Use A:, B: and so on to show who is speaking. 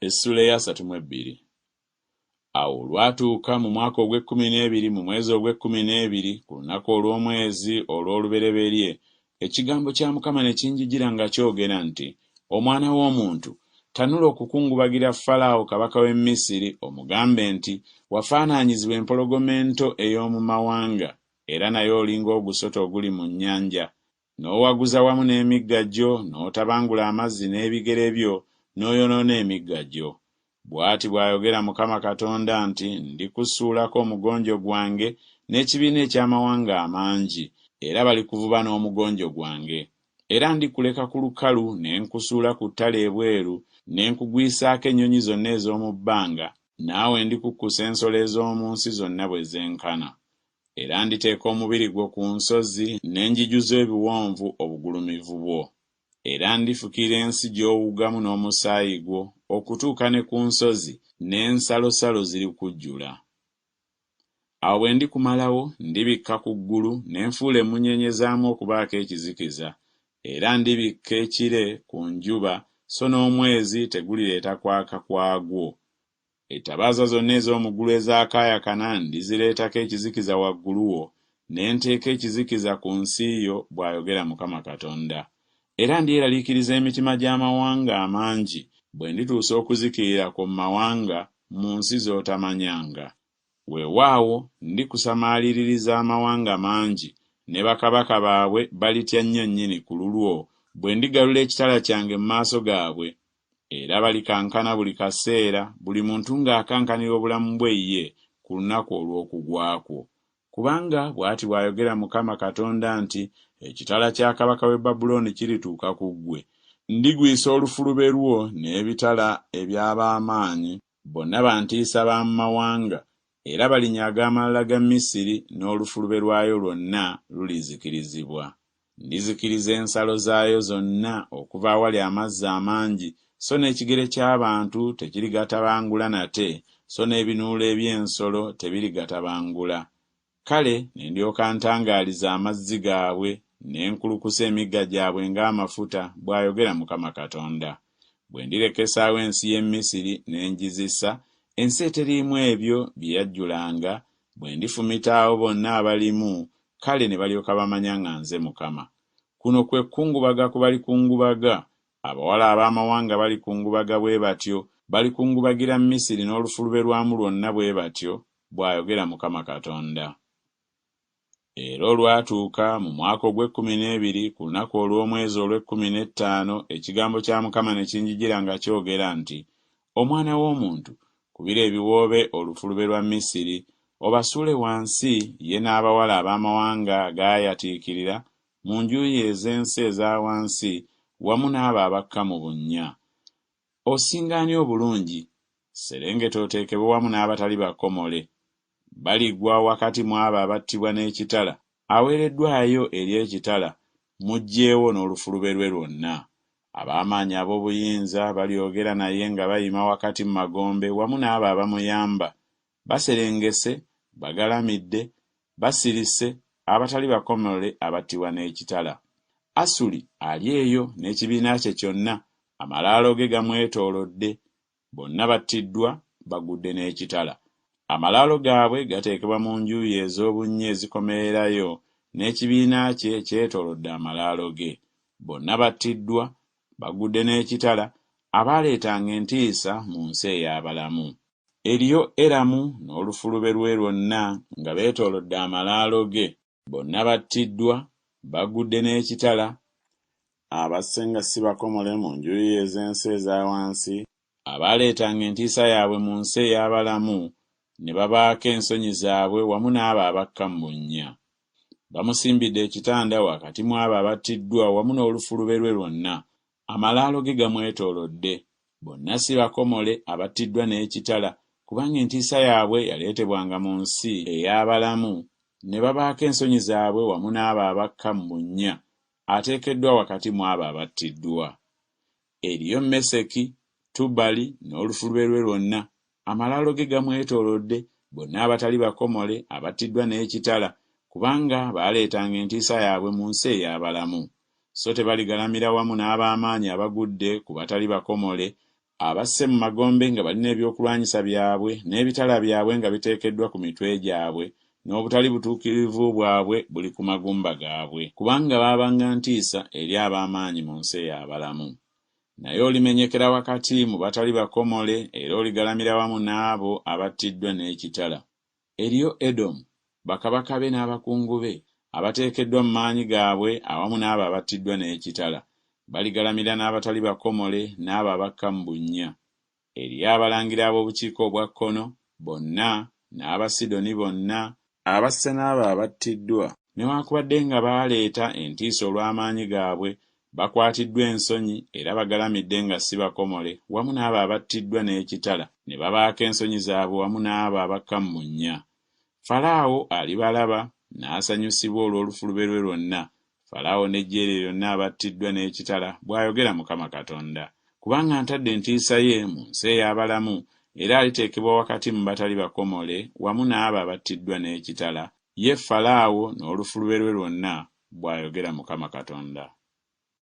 A: Essuula ya 32. Awo lwatuuka mu mwaka ogw'ekkumi mu mwezi ogw'ekkumi ku lunaku olw'omwezi olw'olubereberye, ekigambo kya Mukama ne kinjijira nga kyogera nti, omwana w'omuntu, tanula okukungubagira Falaawo kabaka w'e Misiri, omugambe nti, wafaanaanyizibwa empologoma ento ey'omu mawanga, era naye olinga ogusota oguli mu nnyanja. N'owaguza wamu n'emigga gyo, n'otabangula amazzi n'ebigere byo, n'oyonoona emigga gyo. Bw'ati bw'ayogera Mukama Katonda nti, ndikusuulako omugonjo gwange n'ekibiina eky'amawanga amangi, era balikuvuba n'omugonjo gwange. Era ndikuleka ku lukalu ne nkusuula ku ttale ebweru, ne nkugwisaako ennyonyi zonna ez'omu bbanga, naawe ndikukkusa ensolo ez'omu nsi zonna bwe zenkana. Era nditeeka omubiri gwo ku nsozi ne ngijuza ebiwonvu obugulumivu bwo. Era ndifukira ensi gy'owugamu n'omusaayi gwo, okutuuka ne ku nsozi n'ensalosalo ziri kujjula. Awo bwe ndikumalawo, ndibikka ku ggulu ne nfuula emmunyeenye zaamu okubaako ekizikiza, era ndibikka ekire ku njuba, so n'omwezi tegulireeta kwaka kwagwo. Ettabaaza zonna ez'omu ggulu ezaakaayakana ndizireetako ekizikiza waggulu wo, ne nteeka ekizikiza ku nsi yo, bw'ayogera Mukama Katonda. Era ndyeraliikiriza emitima gy'amawanga amangi, bwe ndituusa okuzikirira ku mawanga mu nsi z'otamanyanga. Weewaawo ndikusamaaliririza amawanga mangi, ne bakabaka baabwe balitya nnyo nnyini ku lulwo, bwe ndigalula ekitala kyange mu maaso gaabwe. Era balikankana buli kaseera, buli muntu ng'akankanira obulamu bwe ye ku lunaku olw'okugwakwo. Kubanga bw'ati bw'ayogera Mukama Katonda nti, ekitala kya kabaka w'e Babulooni kirituuka ku ggwe. Ndigwisa olufulube lwo n'ebitala eby'ab'amaanyi, bonna bantiisa ba mu mawanga, era balinyaga amalala ga Misiri, n'olufulube lwayo lwonna lulizikirizibwa. Ndizikiriza ensalo zaayo zonna okuva awali amazzi amangi, so n'ekigere ky'abantu tekirigatabangula nate, so n'ebinuulo eby'ensolo tebirigatabangula. Kale ne ndyoka ntangaaliza amazzi gaabwe, ne nkulukusa emigga gyabwe ng'amafuta, bw'ayogera Mukama Katonda. Bwe ndirekesaawo ensi y'e Misiri ne ngizisa, ensi eteriimu ebyo bye yajjulanga, bwe ndifumita abo bonna abalimu, kale ne balyoka bamanya nga nze Mukama. Kuno kwe kungubaga ku balikungubaga, abawala ab'amawanga balikungubaga bwe batyo, balikungubagira Misiri n'olufulube lwamu lwonna bwe batyo, bw'ayogera Mukama Katonda. Era olwatuuka mu mwaka ogw'ekkumi ku lunaku olw'omwezi olw'ekkumi, ekigambo kya Mukama ne kinjijira nga kyogera nti, omwana w'omuntu, kubira ebiwoobe olufulube lwa Misiri, obasuule wansi, ye n'abawala ab'amawanga gaayatiikirira mu njuyi ez'ensi eza wansi, wamu n'abo abakka mu bunnya. Osingaani obulungi, serengeta oteekebwe wamu n'abatali bakomole. Baligwa wakati mu abo abattibwa n'ekitala, aweereddwayo eri ekitala, muggyeewo n'olufulube lwe lwonna. Ab'amaanyi ab'obuyinza balyogera naye nga bayima wakati mu magombe wamu n'abo abamuyamba. Baserengese, bagalamidde, basirise, abatali bakomole abattibwa n'ekitala. Asuli ali eyo n'ekibiina kye kyonna, amalaalo ge gamwetoolodde, bonna battiddwa, bagudde n'ekitala. Amalaalo gaabwe gateekebwa mu njuyi ez'obunnya ezikomererayo, n'ekibiina kye kyetoolodde amalaalo ge. Bonna battiddwa, bagudde n'ekitala, abaaleetanga entiisa mu nsi ey'abalamu. Eriyo Eramu n'olufulube lwe lwonna nga beetoolodde amalaalo ge. Bonna battiddwa, bagudde n'ekitala, abasenga si bakomole mu njuyi ez'ensi eza wansi, abaaleetanga entiisa yaabwe mu nsi ey'abalamu, ne babaako ensonyi zaabwe wamu n'abo abakka mu bunnya. Bamusimbidde ekitanda wakati mu abo abattiddwa wamu n'olufulube lwe lwonna, amalaalo ge gamwetoolodde. Bonna si bakomole abattiddwa n'ekitala, kubanga entiisa yaabwe yaleetebwanga mu nsi ey'abalamu, ne babaako ensonyi zaabwe wamu n'abo abakka mu bunnya, ateekeddwa wakati mu abo abattiddwa. Eriyo Meseki, Tubali n'olufulube lwe lwonna, amalaalo ge gamwetoolodde, bonna abatali bakomole abattiddwa n'ekitala, kubanga baaleetanga entiisa yaabwe mu nsi ey'abalamu. So tebaligalamira wamu n'ab'amaanyi abagudde ku batali bakomole, abasse mu magombe nga balina ebyokulwanyisa byabwe n'ebitala byabwe nga biteekeddwa ku mitwe gyabwe n'obutali butuukirivu bwabwe buli ku magumba gaabwe, kubanga baabanga ntiisa eri ab'amaanyi mu nsi ey'abalamu. Naye olimenyekera wakati mu batali bakomole era oligalamira wamu n'abo abattiddwa n'ekitala. Eriyo Edomu, bakabaka be n'abakungu be abateekeddwa mu maanyi gaabwe awamu n'abo abattiddwa n'ekitala. Baligalamira n'abatali bakomole n'abo abakka mu bunnya. Eriyo abalangira ab'obukiiko obwa kkono bonna n'Abasidoni bonna abasse n'abo abattiddwa, newaakubadde nga baaleeta entiisa olw'amaanyi gaabwe, bakwatiddwa ensonyi era bagalamidde nga si bakomole wamu n'abo abattiddwa n'ekitala, ne babaako ensonyi zaabwe wamu n'abo abakka mu bunnya. Falaawo alibalaba n'asanyusibwa olw'olufulube lwe lwonna, Falaawo n'eggye lye lyonna abattiddwa n'ekitala, bw'ayogera Mukama Katonda, kubanga ntadde entiisa ye mu nsi ey'abalamu era aliteekebwa wakati mu batali bakomole wamu n'abo abattiddwa n'ekitala, ye Falaawo n'olufulube lwe lwonna, bw'ayogera Mukama Katonda.